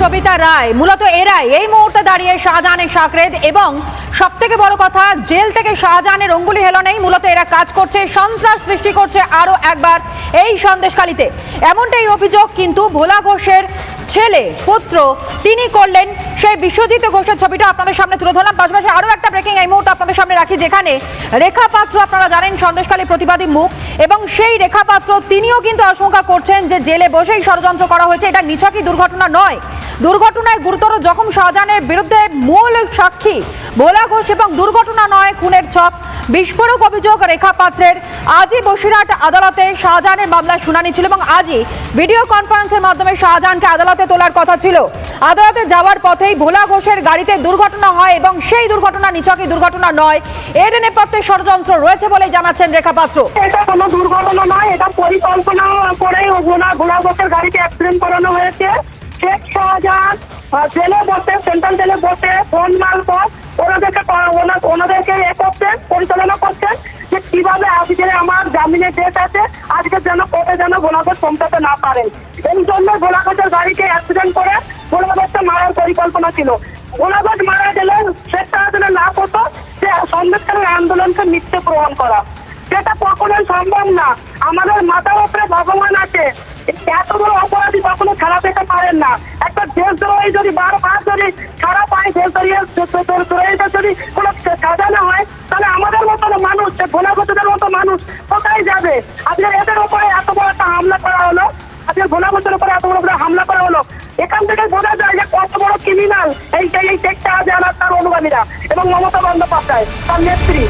সবিতা রায়, মূলত এরাই এই মুহূর্তে দাঁড়িয়ে শাহজাহানের সাকরেদ এবং সবথেকে বড় কথা জেল থেকে শাহজাহানের অঙ্গুলি হেলনেই মূলত এরা কাজ করছে, সন্ত্রাস সৃষ্টি করছে আরো একবার এই সন্দেশখালীতে। এমনটাই অভিযোগ কিন্তু ভোলা ঘোষের ছেলে পুত্র তিনি করলেন। সেই বিশ্বজিৎ ঘোষের ছবিটা আপনাদের সামনে তুলে ধরলাম। পাশাপাশি আরো একটা ব্রেকিং এই মুহূর্তে আপনাদের সামনে রাখি, যেখানে রেখা পাত্র আপনারা জানেন সন্দেশখালী প্রতিবাদী মুখ, এবং সেই রেখা পাত্র তিনিও কিন্তু আশঙ্কা করছেন যে জেলে বসেই ষড়যন্ত্র করা হয়েছে। এটা নিছকই দুর্ঘটনা নয়, দুর্ঘটনায় গুরুতর জখম শাহজাহানের বিরুদ্ধে মূল সাক্ষী ভোলা ঘোষ, এবং দুর্ঘটনা নয় খুনের ছক। বিস্ফোরক অভিযোগ রেখা পাত্রের। আজই বসিরহাট আদালতে শাহজাহানের মামলার শুনানি ছিল এবং আজই ভিডিও কনফারেন্সের মাধ্যমে শাহজাহানকে আদালতে তোলার কথা ছিল। আদালতে যাওয়ার পথেই ভোলা ঘোষের গাড়িতে দুর্ঘটনা হয় এবং সেই দুর্ঘটনা নিছকই দুর্ঘটনা নয়, এর নেপথ্যে ষড়যন্ত্র রয়েছে বলে জানাচ্ছেন রেখা পাত্র। এটা কোনো দুর্ঘটনা নয়, এটা পরিকল্পনা করে ভোলা ঘোষের গাড়িতে অ্যাক্সিডেন্ট করানো হয়েছে। শেখ শাহজাহান জেলে বসে, সেন্ট্রাল জেলে বসে ফোন মারফত ওনাদেরকে পরিচালনা করছেন যে কিভাবে আজকে আমার জামিনের ডেট আছে, আজকে যেন কোর্টে যেন ভোলা ঘোষ পৌঁছাতে না পারে। এই জন্য ভোলা ঘোষের গাড়িকে অ্যাক্সিডেন্ট করে ভোলা ঘোষকে মারার পরিকল্পনা ছিল। ভোলা ঘোষ মারা গেলে শেখ শাহজাহানের লাভ হতো যে সন্দেশখালীর আন্দোলনকে মিথ্যে প্রমাণ করা, সেটা কখনোই সম্ভব না। আমাদের মাথার উপরে ভগবান আছে, এত বড় অপরাধী কখনো ছাড়া পেতে পারেন না। একটা দেশদ্রোহী যদি বারবার যদি ছাড়া পায়, দেশদ্রোহীটা যদি কোনো সাজানো হয়, তাহলে আমাদের মতো মানুষ, ভোলা ঘোষের মতো মানুষ কোথায় যাবে? আজকে এদের উপরে এত বড় একটা হামলা করা হলো, আজকে ভোলা ঘোষের উপরে এত বড় হামলা করা হলো। এখান থেকে বোঝা যায় যে কত বড় ক্রিমিনাল এই শেখ শাহজাহান আর তার অনুগামীরা এবং মমতা বন্দ্যোপাধ্যায় তার নেত্রী।